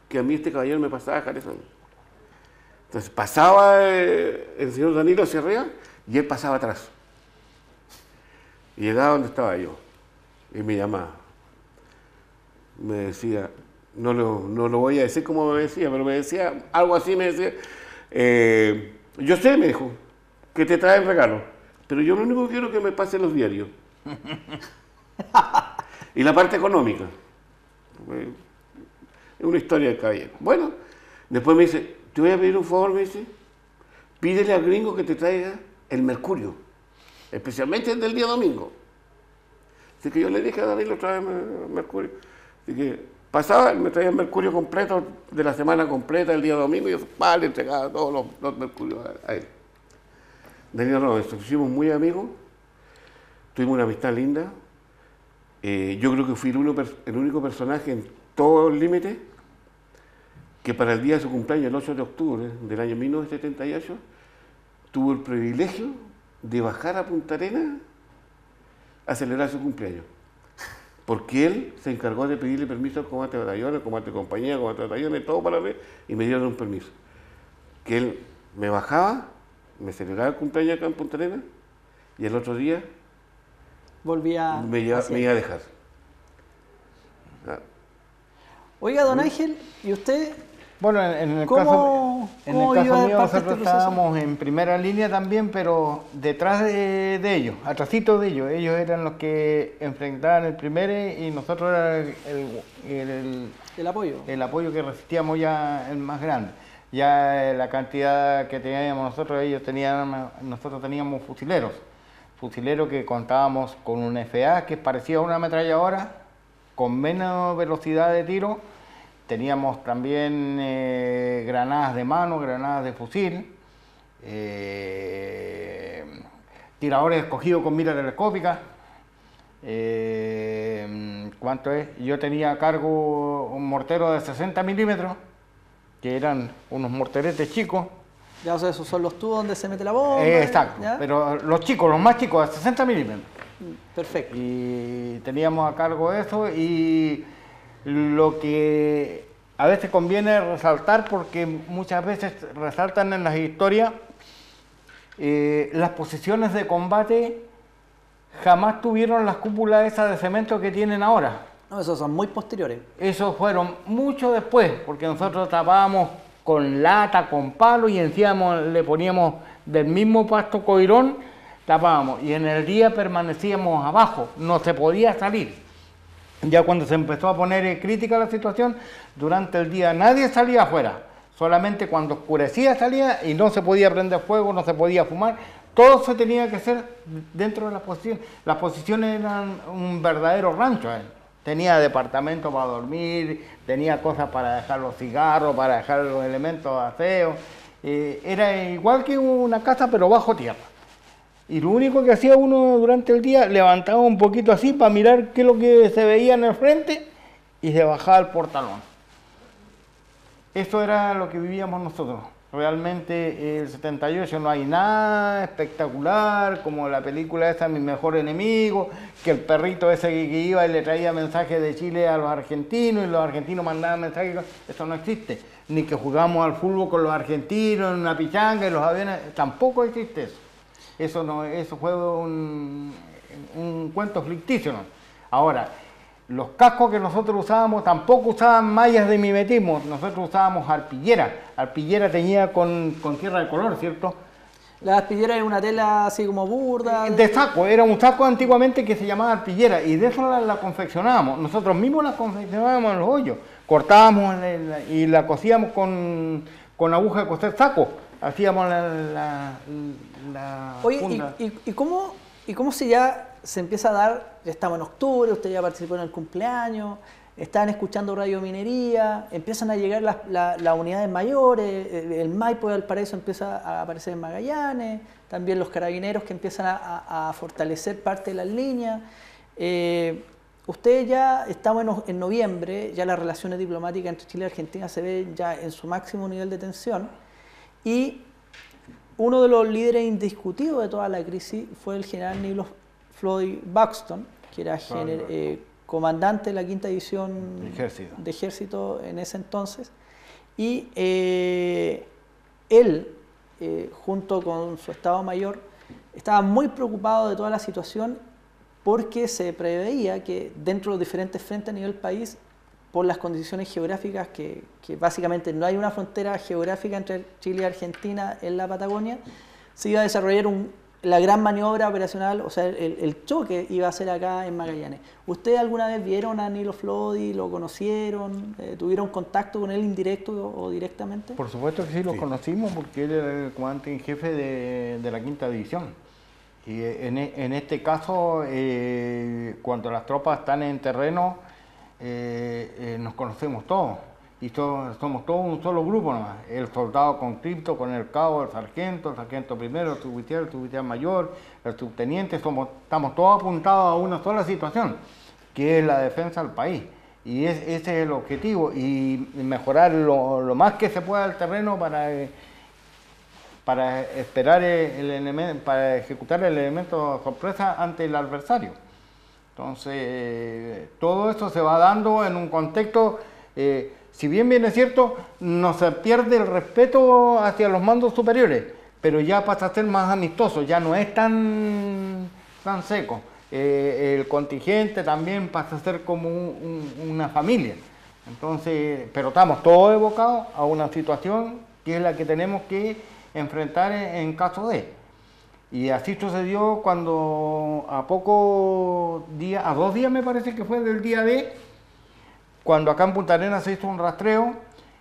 que a mí este caballero me pasaba a dejar eso. Entonces pasaba el señor Danilo hacia arriba y él pasaba atrás. Y llegaba donde estaba yo. Y me llamaba. Me decía, no lo voy a decir como me decía, pero me decía algo así, me decía, yo sé, me dijo, que te traen regalo, pero yo lo único que quiero es que me pasen los diarios. Y la parte económica. Es una historia del caballero. Bueno, después me dice, te voy a pedir un favor, me dice, pídele al gringo que te traiga el mercurio, especialmente el del día domingo. Así que yo le dije a Danilo, tráeme mercurio. Así que pasaba, me traía el mercurio completo de la semana completa, el día domingo, y yo le entregaba todos los mercurios a él. Danilo Robinson, fuimos muy amigos, tuvimos una amistad linda. Yo creo que fui el único personaje en todo el límite que para el día de su cumpleaños, el 8 de octubre del año 1978, tuvo el privilegio de bajar a Punta Arenas a celebrar su cumpleaños. Porque él se encargó de pedirle permiso al comandante de batallón, al comandante de compañía, al comandante de batallón, todo para ver, y me dieron un permiso. Que él me bajaba, me celebraba el cumpleaños acá en Punta Arenas, y el otro día volvía me iba a dejar. Oiga, don Ángel, ¿y usted Bueno, en el ¿Cómo caso iba mío, parte nosotros este proceso? estábamos en primera línea también, pero detrás de ellos, atrásito de ellos. Ellos eran los que enfrentaban el primero y nosotros era El apoyo. el apoyo que resistíamos ya el más grande. Ya la cantidad que teníamos nosotros, nosotros teníamos fusileros que contábamos con un FA que parecía una ametralladora, con menos velocidad de tiro. Teníamos también granadas de mano, granadas de fusil, tiradores escogidos con mira telescópica. ¿Cuánto es? Yo tenía a cargo un mortero de 60 milímetros, que eran unos morteretes chicos. Ya, o sea, esos son los tubos donde se mete la bomba. Exacto, ¿ya? pero los más chicos, de 60 milímetros. Perfecto. Y teníamos a cargo eso, y lo que a veces conviene resaltar, porque muchas veces resaltan en las historias, las posiciones de combate jamás tuvieron las cúpulas esas de cemento que tienen ahora. No, esos son muy posteriores. Esos fueron mucho después, porque nosotros tapábamos con lata, con palo, y encima le poníamos del mismo pasto coirón, tapábamos, y en el día permanecíamos abajo, no se podía salir. Ya cuando se empezó a poner crítica la situación, durante el día nadie salía afuera, solamente cuando oscurecía salía y no se podía prender fuego, no se podía fumar, todo se tenía que hacer dentro de las posiciones. Las posiciones eran un verdadero rancho. Tenía departamento para dormir, tenía cosas para dejar los cigarros, para dejar los elementos de aseo. Era igual que una casa, pero bajo tierra. Y lo único que hacía uno durante el día, levantaba un poquito así para mirar qué es lo que se veía en el frente y se bajaba el portalón. Eso era lo que vivíamos nosotros. Realmente el 78 no hay nada espectacular como la película esa Mi Mejor Enemigo, que el perrito ese que iba y le traía mensajes de Chile a los argentinos y los argentinos mandaban mensajes. Eso no existe. Ni que jugamos al fútbol con los argentinos en una pichanga y los aviones, tampoco existe eso. Eso no, eso fue un cuento ficticio, ¿no? Ahora, los cascos que nosotros usábamos tampoco usaban mallas de mimetismo, nosotros usábamos arpillera. Arpillera tenía con tierra de color, ¿cierto? La arpillera es una tela así como burda. De saco, era un saco antiguamente que se llamaba arpillera, y de eso la confeccionábamos. Nosotros mismos la confeccionábamos en los hoyos, cortábamos y la cosíamos con aguja de coser saco. Hacíamos la Oye, funda. ¿y cómo si ya se empieza a dar, ya estamos en octubre, usted ya participó en el cumpleaños, están escuchando Radio Minería, empiezan a llegar las unidades mayores, el Maipo de Valparaíso empieza a aparecer en Magallanes, también los carabineros que empiezan a fortalecer parte de las líneas. Ustedes ya, estamos en noviembre, ya las relaciones diplomáticas entre Chile y Argentina se ven ya en su máximo nivel de tensión, y uno de los líderes indiscutidos de toda la crisis fue el general Neil Floyd Buxton, que era comandante de la quinta división de ejército en ese entonces, y él, junto con su Estado Mayor, estaba muy preocupado de toda la situación, porque se preveía que dentro de los diferentes frentes a nivel país, por las condiciones geográficas, que básicamente no hay una frontera geográfica entre Chile y Argentina en la Patagonia, se iba a desarrollar la gran maniobra operacional, o sea, el choque iba a ser acá en Magallanes. ¿Ustedes alguna vez vieron a Nilo Flodi, lo conocieron, tuvieron contacto con él indirecto o directamente? Por supuesto que sí, lo conocimos, porque él era el comandante en jefe de la quinta división. Y en este caso, cuando las tropas están en terreno, nos conocemos todos, y somos todos un solo grupo nomás. El soldado conscripto con el cabo, el sargento primero, el suboficial mayor, el subteniente, estamos todos apuntados a una sola situación, que es la defensa del país. Y ese es el objetivo, y mejorar lo más que se pueda el terreno para esperar para ejecutar el elemento sorpresa ante el adversario. Entonces, todo esto se va dando en un contexto, si bien es cierto, no se pierde el respeto hacia los mandos superiores, pero ya pasa a ser más amistoso, ya no es tan seco. El contingente también pasa a ser como una familia. Entonces, pero estamos todos evocados a una situación que es la que tenemos que enfrentar en caso de. Y así sucedió cuando a 2 días me parece que fue del día D, cuando acá en Punta Arenas se hizo un rastreo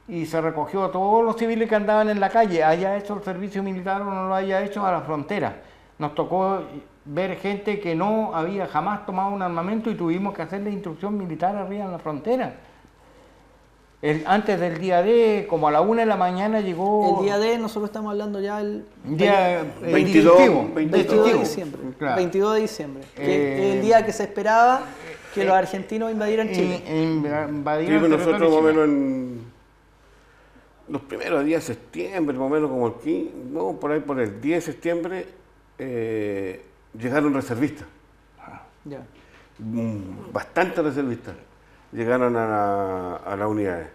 y se recogió a todos los civiles que andaban en la calle, haya hecho el servicio militar o no lo haya hecho, a la frontera. Nos tocó ver gente que no había jamás tomado un armamento y tuvimos que hacerle instrucción militar arriba en la frontera. Antes del día D, como a la 1 de la mañana llegó... El día D, nosotros estamos hablando ya el... día 22 de diciembre. Claro. 22 de diciembre. Que es el día que se esperaba que los argentinos invadieran Chile. Invadieron nosotros más o menos en los primeros días de septiembre, más o menos como el 15, no, por ahí por el 10 de septiembre, llegaron reservistas. Ya. Bastantes reservistas llegaron a las unidades.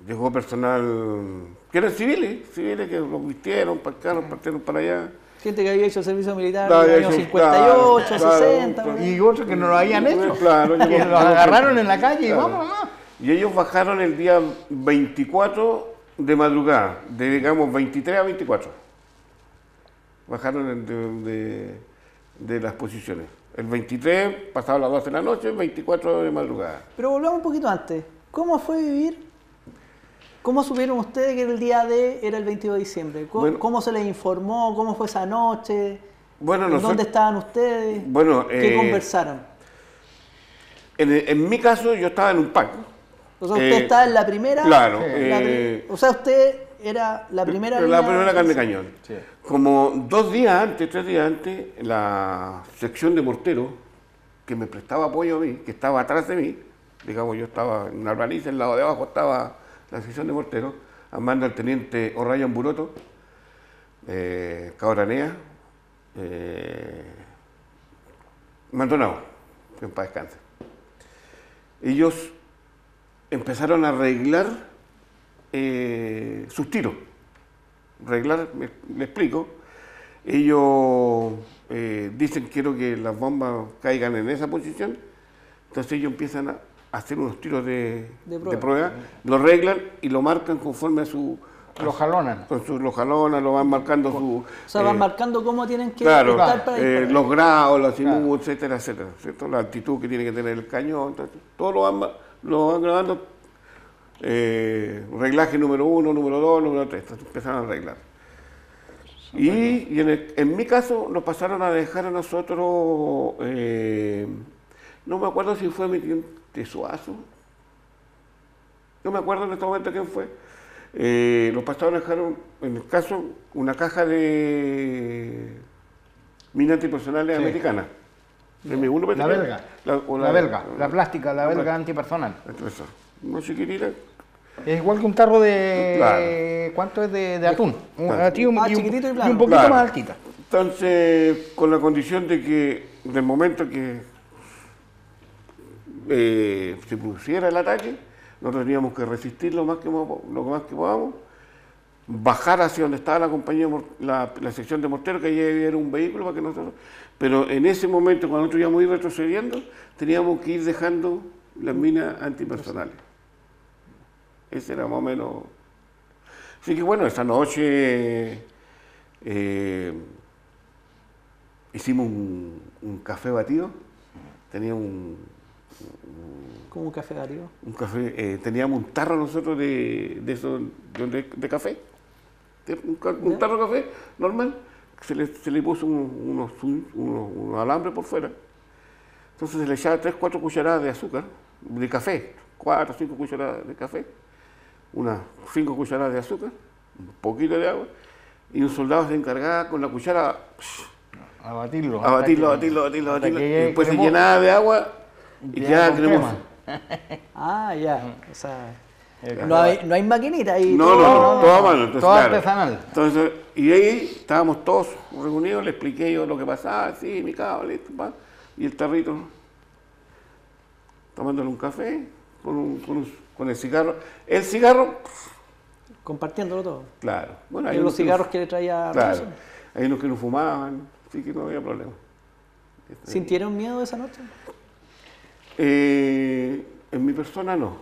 Llegó personal que eran civiles que los vistieron, partieron para allá. Gente que había hecho servicio militar Claro, en los años 58, claro, 60. claro. Y otros que no lo habían hecho. Claro, Que los agarraron en la calle y Claro. vamos nomás. Y ellos bajaron el día 24 de madrugada, de digamos 23 a 24. Bajaron de las posiciones. El 23 pasaba las 12 de la noche, el 24 de madrugada. Pero volvamos un poquito antes. ¿Cómo fue vivir? ¿Cómo supieron ustedes que el día D era el 22 de diciembre? ¿Cómo se les informó? ¿Cómo fue esa noche? Bueno, ¿Dónde estaban ustedes? Bueno, ¿Qué conversaron? En mi caso, yo estaba en un PAC. O sea, usted estaba en la primera. Claro. O sea, usted era la primera. La primera carne de cañón. Sí. Como 3 días antes, la sección de mortero, que me prestaba apoyo a mí, que estaba atrás de mí, digamos, yo estaba en una planicie, al lado de abajo estaba la sección de mortero, a mando al teniente O'Ryan Buroto, Cabranea, Maldonado, que en paz descanse. Ellos empezaron a arreglar sus tiros. Le explico. Ellos dicen quiero que las bombas caigan en esa posición, entonces ellos empiezan a hacer unos tiros de prueba, lo arreglan y lo marcan conforme a su... Lo jalonan. Lo jalonan, lo van marcando su... O sea, van marcando cómo tienen que Claro, estar para disparar. los grados, los azimuts, etcétera, etcétera, ¿cierto? La altitud que tiene que tener el cañón, entonces, todo lo van grabando. Reglaje número 1, número 2, número 3, entonces empezaron a arreglar. Y en mi caso nos pasaron a dejar a nosotros, no me acuerdo si fue mi teniente Suazo, no me acuerdo en este momento quién fue, nos pasaron a dejar, en el caso, una caja de minas antipersonales americanas. M1 La belga. La belga, la plástica, la belga antipersonal. No chiquitita. Es igual que un tarro de... Claro. ¿Cuánto es de atún? Claro. Chiquitito y plano. un poquito Claro. más altita. Entonces, con la condición de que del momento que se produciera el ataque, nosotros teníamos que resistir lo más que podamos, bajar hacia donde estaba la compañía, la sección de mortero, que allí era un vehículo para que nosotros... Pero en ese momento, cuando nosotros íbamos a ir retrocediendo, teníamos que ir dejando las minas antipersonales. Ese era más o menos... Así que bueno, esa noche hicimos un café batido. Tenía ¿Cómo un café batido? un café, teníamos un tarro nosotros de café. Un tarro de café normal. Se le puso unos alambres por fuera. Entonces se le echaba 3 o 4 cucharadas de azúcar, de café, 4 o 5 cucharadas de café, unas 5 cucharadas de azúcar, un poquito de agua, y un soldado se encargaba con la cuchara A batirlo. a batirlo. hasta Y que después se cremoso. llenaba de agua y quedaba cremoso. Ah, ya. O sea, no hay maquinita ahí. No, todo a mano. Entonces, todo claro. artesanal. Entonces, y ahí estábamos todos reunidos, le expliqué yo lo que pasaba, sí, mi cable, esto, pa, y el tarrito, tomándole un café con el cigarro. El cigarro, Compartiéndolo todo. claro. Bueno, Y unos los cigarros que le traía Claro, Robinson. hay unos que no fumaban, así que no había problema. ¿Sintieron miedo esa noche? En mi persona no,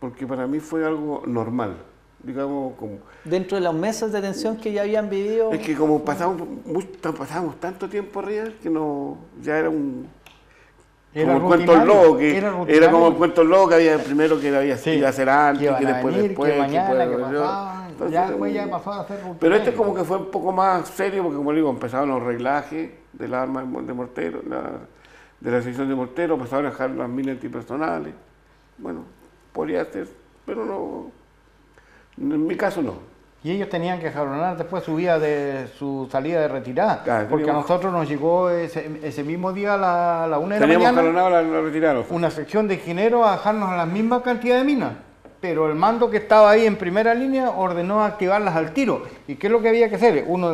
porque para mí fue algo normal, digamos, como... Dentro de los meses de tensión que ya habían vivido... Es que como pasábamos tanto tiempo arriba, que no, ya era un... Era como el cuento loco, que rutinario. era como el cuento loco que había primero que había Sí, iba a hacer antes, que que iban a después, venir, después, que mañana, que después, pasaba, entonces, ya después ya pasó a ser rutinario. pero este como que fue un poco más serio, porque como le digo, empezaron los reglajes del arma de mortero, de la sección de mortero, pasaron a dejar las minas antipersonales. Bueno, podría ser, pero no, en mi caso no. Y ellos tenían que jalonar después su salida de retirada, Claro, porque a teníamos- nosotros nos llegó ese mismo día a la 1 de la Teníamos mañana jalonado la retirada. una sección de ingenieros a dejarnos la misma cantidad de minas, pero el mando que estaba ahí en primera línea ordenó activarlas al tiro. ¿Y qué es lo que había que hacer? Uno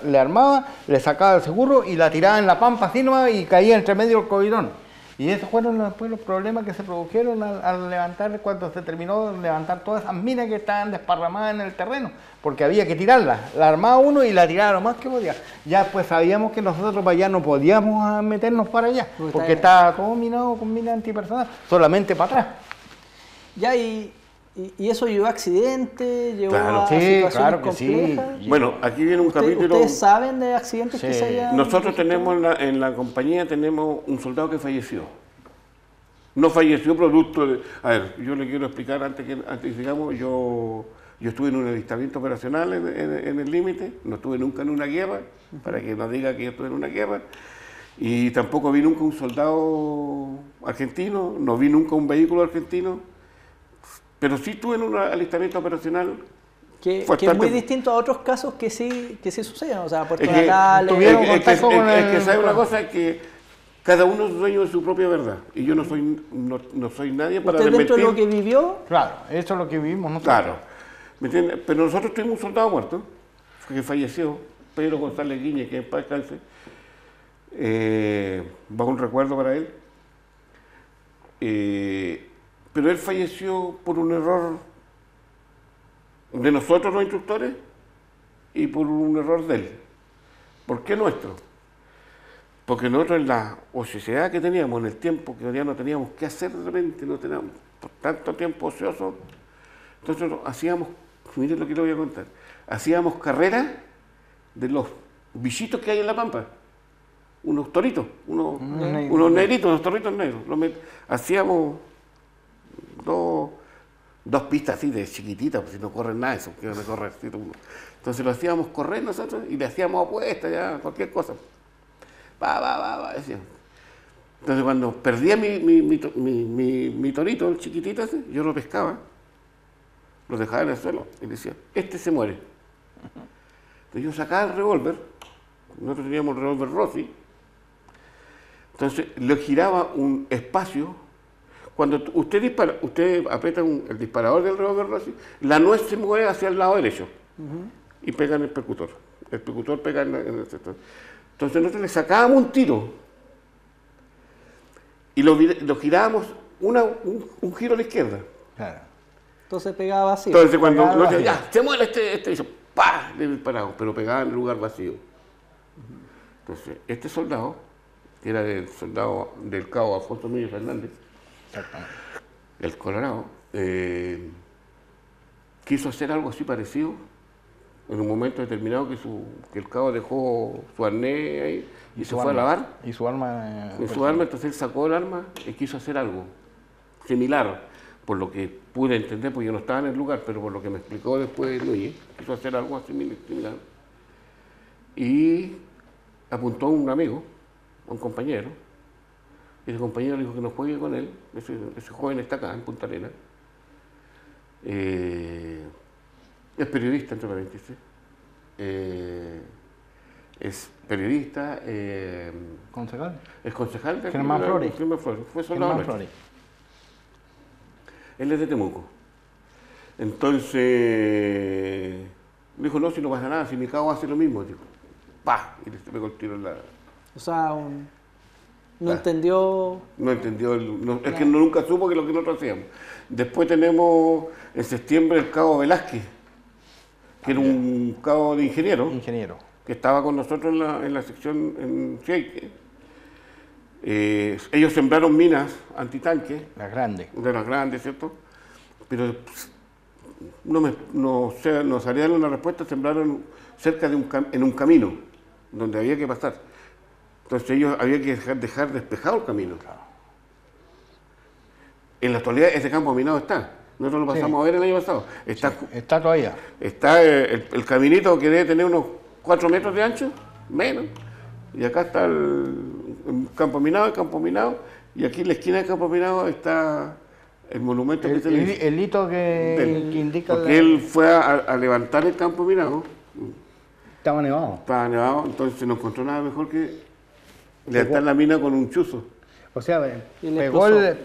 le armaba, le sacaba el seguro y la tiraba en la pampa así nomás y caía entre medio del cobidón. Y esos fueron después los problemas que se produjeron al levantar, cuando se terminó de levantar todas esas minas que estaban desparramadas en el terreno, porque había que tirarlas. La armaba uno y la tiraba lo más que podía. Ya pues sabíamos que nosotros para allá no podíamos meternos para allá, porque estaba todo minado con minas antipersonal, solamente para atrás. Ya, y eso llevó a accidentes, llevó Claro. a Sí, situaciones claro que sí. complejas. Bueno, aquí viene un capítulo... ¿Ustedes saben de accidentes que Sí. se hayan... Nosotros tenemos en la compañía tenemos un soldado que falleció. No falleció producto de... A ver, yo le quiero explicar antes digamos, yo estuve en un alistamiento operacional en el límite, no estuve nunca en una guerra, para que no diga que yo estuve en una guerra, y tampoco vi nunca un soldado argentino, no vi nunca un vehículo argentino, pero sí estuve en un alistamiento operacional. Que es bastante- muy distinto a otros casos que sí suceden, o sea, Puerto Es que Natales... tuvieron contacto con es que el- sabe una cosa, es que cada uno es dueño de su propia verdad, y yo no soy nadie para ¿Usted dentro de lo desmentir. que vivió? Claro, eso es lo que vivimos nosotros. Claro, ¿me entiendes? Pero nosotros tuvimos un soldado muerto, que falleció, Pedro González Guiñez, que en paz descanse, va un recuerdo para él, pero él falleció por un error de nosotros los instructores y por un error de él. ¿Por qué nuestro? Porque nosotros en la ociosidad que teníamos, en el tiempo que ya no teníamos qué hacer de repente, no teníamos por tanto tiempo ocioso, entonces hacíamos, miren lo que le voy a contar, hacíamos carreras de los bichitos que hay en la pampa, unos toritos, unos negritos, unos toritos negros. Hacíamos dos pistas así de chiquititas, pues si no corren nada, eso que van a correr. ¿Sí? Entonces lo hacíamos correr nosotros y le hacíamos apuestas, ya, cualquier cosa. Decía. Entonces cuando perdía mi torito, el chiquitito ese, yo lo pescaba, lo dejaba en el suelo y decía, este se muere. Entonces yo sacaba el revólver, nosotros teníamos el revólver Rossi, entonces le giraba un espacio. Cuando usted dispara, usted aprieta el disparador del revólver Rossi, la nuez se mueve hacia el lado derecho y pega en el percutor. El percutor pega en el sector. Entonces nosotros le sacábamos un tiro y lo girábamos un giro a la izquierda. Claro. Entonces pegaba así. Entonces cuando Pegaba nos vacío. decía, ya, se muere este hizo, ¡pah! Le disparamos, pero pegaba en el lugar vacío. Entonces, este soldado, que era el soldado del cabo Alfonso Emilio Fernández, el Colorado, quiso hacer algo así parecido en un momento determinado que el cabo dejó su arnés ahí y se fue a lavar. Y su arma. En su arma, entonces él sacó el arma y quiso hacer algo similar, por lo que pude entender, porque yo no estaba en el lugar, pero por lo que me explicó después Luis, quiso hacer algo similar. Y apuntó a un amigo, a un compañero, y ese compañero le dijo que no juegue con él, ese joven está acá, en Punta Arenas. Es periodista, entre paréntesis. Es periodista, Concejal. es concejal de Germán Flores. Fue soldado Germán nuestro. Flores. Él es de Temuco. Entonces, dijo, no, si no pasa nada, si mi cabo hace lo mismo, dijo, ¡pah! Y le pegó el tiro en la... O sea, no entendió... No entendió, es que nunca supo que lo que nosotros hacíamos. Después tenemos en septiembre el cabo Velázquez, que era un cabo de ingeniero, Ingeniero. que estaba con nosotros en la sección en Chieque. Ellos sembraron minas antitanque. Las grandes. De las grandes, ¿cierto? Pero no salían una respuesta, sembraron cerca de en un camino, donde había que pasar. Entonces ellos había que dejar despejado el camino. En la actualidad ese campo minado está. Nosotros lo pasamos a ver el año pasado. Está todavía. Está el caminito que debe tener unos 4 metros de ancho, menos. Y acá está el campo minado, y aquí en la esquina del campo minado está el monumento que se le dice. El hito que indica... Porque él fue a levantar el campo minado. Estaba nevado. Estaba nevado, entonces no encontró nada mejor que levantar la mina con un chuzo. O sea,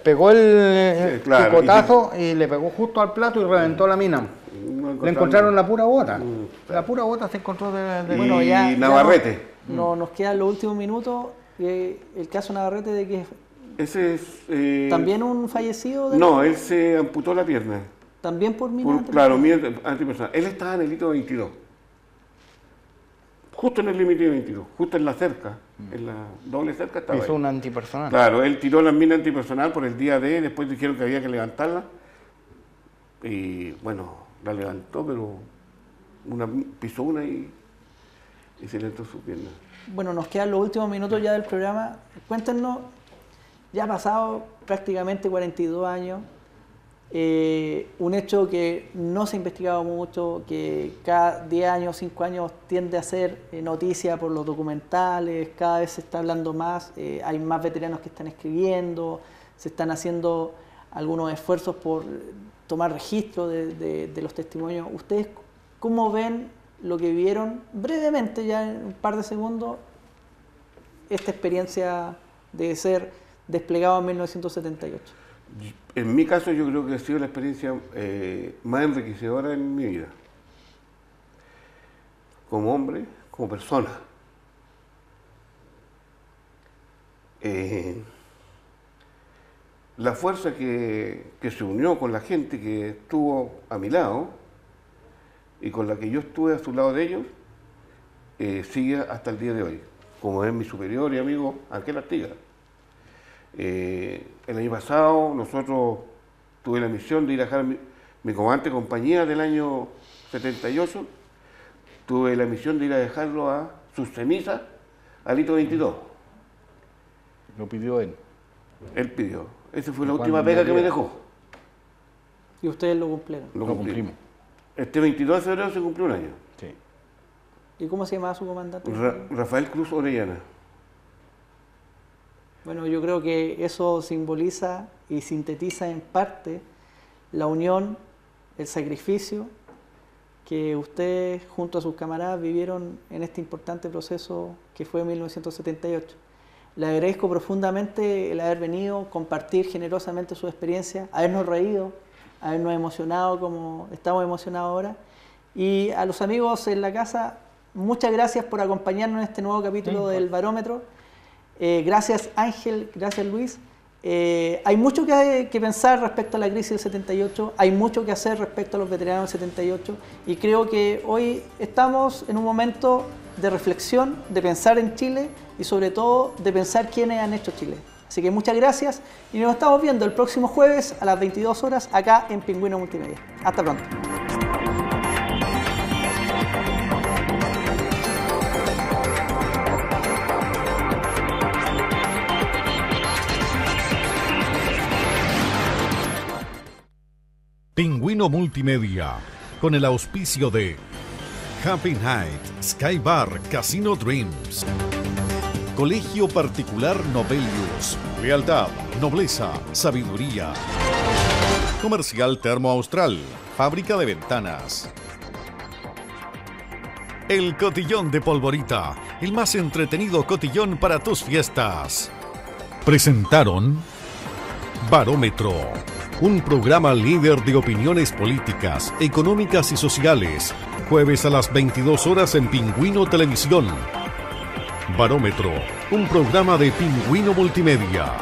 pegó el picotazo y le pegó justo al plato y reventó la mina. Le encontraron la pura bota. La pura bota se encontró Bueno, y Navarrete. Nos quedan los últimos minutos. El caso Navarrete de que... Ese es... ¿También un fallecido? No, él se amputó la pierna. ¿También por mina? Claro, mina antipersonal. Él estaba en el hito 22. Justo en el límite 22, justo en la cerca, en la doble cerca estaba. Hizo un antipersonal. Claro, él tiró la mina antipersonal por el día D, después dijeron que había que levantarla. Y bueno, la levantó, pero pisó una y se le entró su pierna. Bueno, nos quedan los últimos minutos ya del programa. Cuéntenos, ya ha pasado prácticamente 42 años, un hecho que no se ha investigado mucho, que cada 10 años, 5 años tiende a ser noticia por los documentales, cada vez se está hablando más, hay más veteranos que están escribiendo, se están haciendo algunos esfuerzos por tomar registro de los testimonios. ¿Ustedes cómo ven lo que vivieron brevemente, ya en un par de segundos, esta experiencia de ser desplegado en 1978? En mi caso yo creo que ha sido la experiencia más enriquecedora en mi vida. Como hombre, como persona. La fuerza que se unió con la gente que estuvo a mi lado y con la que yo estuve a su lado de ellos, sigue hasta el día de hoy, como es mi superior y amigo Ángel Artigas. El año pasado nosotros tuve la misión de ir a dejar mi comandante compañía del año 78, tuve la misión de ir a dejarlo a sus cenizas al hito 22. Lo pidió él. Él pidió. Esa fue la última pega que me dejó. ¿Y ustedes lo cumplieron? Lo cumplimos. Este 22 de febrero se cumplió un año. Sí. ¿Y cómo se llamaba su comandante? Rafael Cruz Orellana. Bueno, yo creo que eso simboliza y sintetiza en parte la unión, el sacrificio que ustedes junto a sus camaradas vivieron en este importante proceso que fue 1978. Le agradezco profundamente el haber venido, compartir generosamente su experiencia, habernos reído, habernos emocionado como estamos emocionados ahora. Y a los amigos en la casa, muchas gracias por acompañarnos en este nuevo capítulo del Barómetro. Gracias Ángel, gracias Luis. Hay mucho que pensar respecto a la crisis del 78, hay mucho que hacer respecto a los veteranos del 78 y creo que hoy estamos en un momento de reflexión, de pensar en Chile y sobre todo de pensar quiénes han hecho Chile. Así que muchas gracias y nos estamos viendo el próximo jueves a las 22 horas acá en Pingüino Multimedia. Hasta pronto. Pingüino Multimedia, con el auspicio de Happy Night, Sky Bar, Casino Dreams, Colegio Particular Nobelius, Lealtad, Nobleza, Sabiduría, Comercial Termo Austral, Fábrica de Ventanas, El Cotillón de Polvorita, el más entretenido cotillón para tus fiestas. Presentaron Barómetro, un programa líder de opiniones políticas, económicas y sociales, jueves a las 22 horas en Pingüino Televisión. Barómetro, un programa de Pingüino Multimedia.